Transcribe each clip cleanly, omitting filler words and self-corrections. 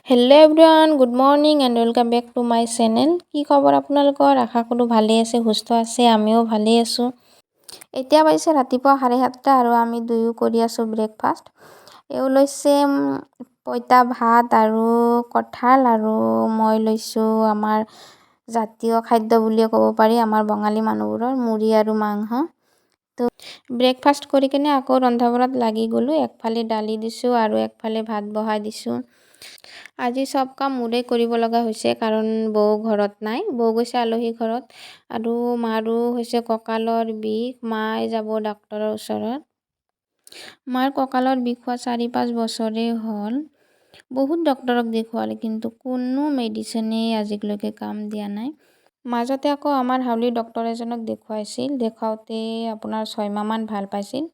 Hello' everyone, good morning and welcome back to my channel. কি খবৰ আপোনালোকৰ? আশা কৰোঁ ভালেই আছে, সুস্থ আছে, আমিও ভালেই আছোঁ। এতিয়া পাইছে ৰাতিপুৱা 7:30 আৰু আমি দুয়ো কৰি আছোঁ ব্ৰেকফাষ্ট। এওঁ লৈছে পইতা ভাত আৰু কঁঠাল, আৰু মই লৈছোঁ আমাৰ জাতীয় খাদ্য বুলিয়ে ক'ব পাৰি আমাৰ বঙালী মানুহবোৰৰ মুড়ি আৰু মাংস। তো ব্ৰেকফাষ্ট কৰি কিনে আকৌ ৰন্ধা বঢ়াত লাগি গ'লোঁ। একফালে দালি দিছোঁ আৰু একফালে ভাত বহাই দিছোঁ। আজি চব কাম মোৰে কৰিব লগা হৈছে, কাৰণ বৌ ঘৰত নাই। বৌ গৈছে আলহী ঘৰত, আৰু মাৰো হৈছে কঁকালৰ বিষ। মায়ে যাব ডাক্তৰৰ ওচৰত। মাৰ কঁকালৰ বিষ হোৱা 4-5 বছৰেই হ'ল। বহুত ডক্তৰক দেখুৱালে, কিন্তু কোনো মেডিচিনেই আজিলৈকে কাম দিয়া নাই। মাজতে আকৌ আমাৰ হাউলিৰ ডক্তৰ এজনক দেখুৱাইছিল। দেখুৱাওঁতে আপোনাৰ 6 মাহমান ভাল পাইছিল।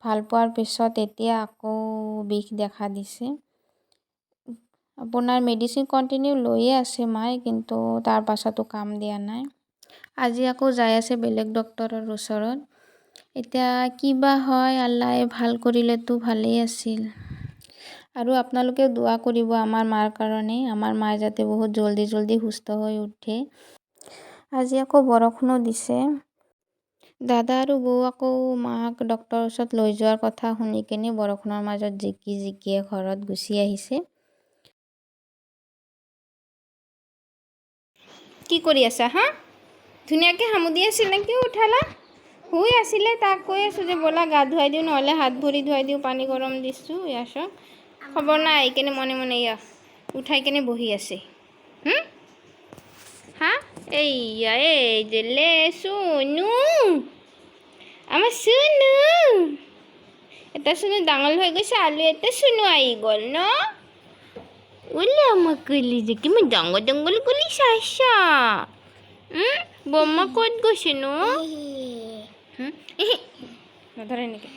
ভাল পোৱাৰ পিছত এতিয়া আকৌ বিষ দেখা দিছে। আপোনাৰ মেডিচিন কণ্টিনিউ লৈয়ে আছে মায়ে, কিন্তু তাৰ পাছতো কাম দিয়া নাই। আজি আকৌ যাই আছে বেলেগ ডক্তৰৰ ওচৰত। এতিয়া কিবা হয়, আল্লাহে ভাল কৰিলেতো ভালেই আছিল। আৰু আপোনালোকেও দোৱা কৰিব আমাৰ মাৰ কাৰণে, আমাৰ মায়ে যাতে বহুত জল্দি সুস্থ হৈ উঠে। আজি আকৌ বৰষুণো দিছে। দাদা আৰু বৌ আকৌ মাক ডক্তৰৰ ওচৰত লৈ যোৱাৰ কথা শুনি কিনে বৰষুণৰ মাজত জিকিয়ে ঘৰত গুচি আহিছে। কি কৰি আছা হা? ধুনীয়াকৈ হামুদি আছিল নে, কিয় উঠালা? শুই আছিলে, তাক কৈ আছোঁ যে ব'লা গা ধুৱাই দিওঁ, নহ'লে হাত ভৰি ধুৱাই দিওঁ, পানী গৰম দিছোঁ। ইয়াচক খবৰ নাই, কেনে মনে ইয়া উঠাই কেনে বহি আছে। হা এইয়া এই জেলে চুনু, আমাৰ চুনু। এটা চুনু ডাঙৰ হৈ গৈছে, আলু এটা চুনু আহি গ'ল ন। ওলে আমার কলি যে তুমি জঙ্গল কলি চাইছা। বম্মা ক'ত গৈছে নো? নধৰে নেকি?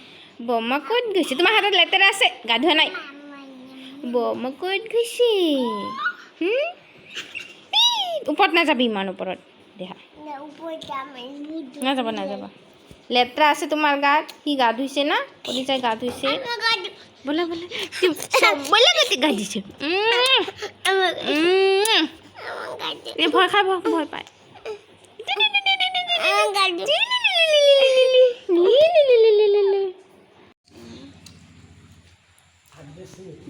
বম্মা ক'ত গৈছে? তোমাৰ হাতত লেতেৰা আছে, গা ধোৱা নাই। বম্মা ক'ত গৈছে? ওপৰত নাযাবি, ইমান ওপৰত দেহা নাযাবা। লেতেৰা আছে তোমাৰ গাত। সি গা ধুইছে না, কৰি যাই গা ধুইছে। বলা গতি গা দিছে। ভয় খাই, ভয় পায়।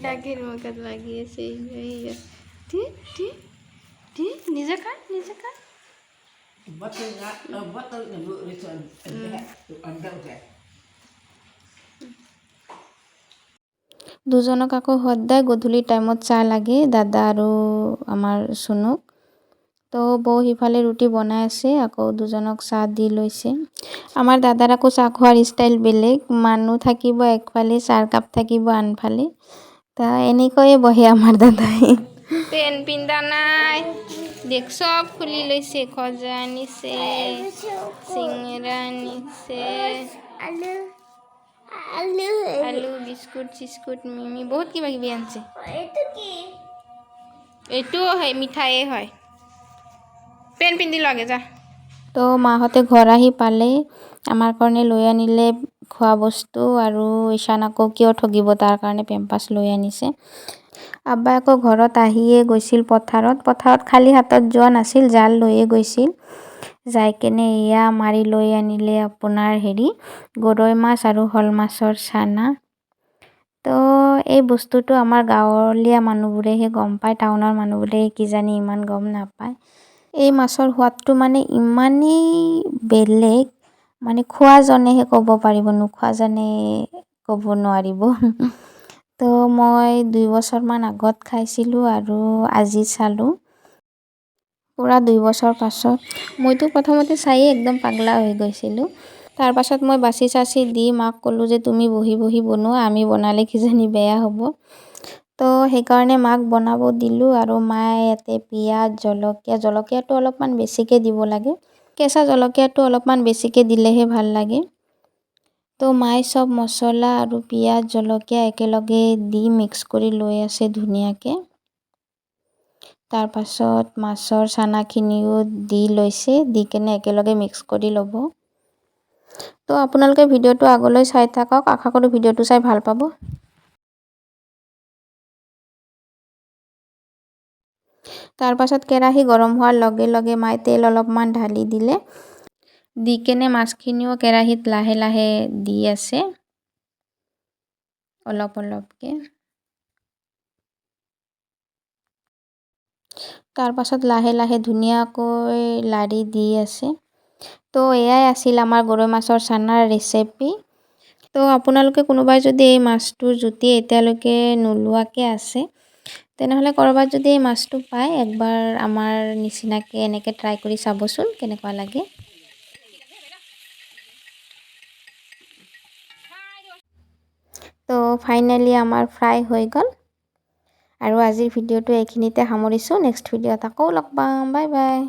ডাকের মুখত লাগিয়েছে। নিজে খা। দুজনক আকৌ সদায় গধূলি টাইমত চাহ লাগে, দাদা আৰু আমাৰ চুনুক। তো বৌ সিফালে ৰুটি বনাই আছে, আকৌ দুজনক চাহ দি লৈছে। আমাৰ দাদাৰ আকৌ চাহ খোৱাৰ ষ্টাইল বেলেগ। মানুহ থাকিব একফালে, চাহ কাপ থাকিব আনফালে। তা এনেকৈয়ে বহে আমাৰ দাদাই। পেন পিন্ধা নাই, দেখ চব খুলি লৈছে। খজা আনিছে, চিঙৰা আনিছে, আলু বিস্কুট মিমি বহুত কিবা কিবি আনিছে। এইটো মিঠাইয়ে হয়। পেন পিন্ধি লগে যা। তো মাহঁতে ঘৰ আহি পালে, আমাৰ কাৰণে লৈ আনিলে খোৱা বস্তু, আৰু ঈশান আকৌ কিয় ঠগিব, তাৰ কাৰণে পেম্পাছ লৈ আনিছে। আব্বাই আকৌ ঘৰত আহিয়ে গৈছিল পথাৰত খালী হাতত যোৱা নাছিল, জাল লৈয়ে গৈছিল। যাই কেনে এয়া মাৰি লৈ আনিলে আপোনাৰ গৰৈ মাছ আৰু শ'ল মাছৰ চানা। তো এই বস্তুটো আমাৰ গাঁৱলীয়া মানুহবোৰেহে গম পায়, টাউনৰ মানুহবোৰে কিজানি ইমান গম নাপায়। এই মাছৰ সোৱাদটো মানে ইমানেই বেলেগ, মানে খোৱাজনেহে ক'ব পাৰিব, নোখোৱাজনে ক'ব নোৱাৰিব। তো মই 2 বছৰমান আগত খাইছিলোঁ, আৰু আজি চালোঁ পুৰা 2 বছৰ পাছত। মইতো প্ৰথমতে চায়ে একদম পাগলা হৈ গৈছিলোঁ। তাৰ পাছত মই বাচি চাচি দি মাক ক'লোঁ যে তুমি বহি বনোৱা, আমি বনালে কিজানি বেয়া হ'ব। তো সেইকাৰণে মাক বনাব দিলোঁ, আৰু মায়ে ইয়াতে পিঁয়াজ, জলকীয়াটো অলপমান বেছিকৈ দিব লাগে। কেঁচা জলকীয়াটো অলপমান বেছিকৈ দিলেহে ভাল লাগে। তো মায়ে চব মছলা আৰু পিঁয়াজ, জলকীয়া একেলগে দি মিক্স কৰি লৈ আছে ধুনীয়াকৈ। তাৰ পাছত মাছৰ চানাখিনিও দি লৈছে, দি কেনে একেলগে মিক্স কৰি ল'ব। তো আপোনালোকে ভিডিঅ'টো আগলৈ চাই থাকক, আশা কৰোঁ ভিডিঅ'টো চাই ভাল পাব। তাৰ পাছত কেৰাহী গৰম হোৱাৰ লগে লগে মায়ে তেল অলপমান ঢালি দিলে। দি কেনে মাছখিনিও কেৰাহীত লাহে লাহে দি আছে অলপ অলপকৈ। তাৰ পাছত লাহে লাহে ধুনীয়াকৈ লাৰি দি আছে। তো এয়াই আছিল আমাৰ গৰৈ মাছৰ চানাৰ ৰেচিপি। তো আপোনালোকে কোনোবাই যদি এই মাছটোৰ জুতি এতিয়ালৈকে নোলোৱাকৈ আছে, তেনেহ'লে ক'ৰবাত যদি এই মাছটো পায়, একবাৰ আমাৰ নিচিনাকৈ এনেকৈ ট্ৰাই কৰি চাবচোন কেনেকুৱা লাগে। তো ফাইনেলি আমাৰ ফ্ৰাই হৈ গ'ল। আৰু আজিৰ ভিডিঅ'টো এইখিনিতে সামৰিছোঁ। নেক্সট ভিডিঅ'ত আকৌ লগ পাম। Bye bye.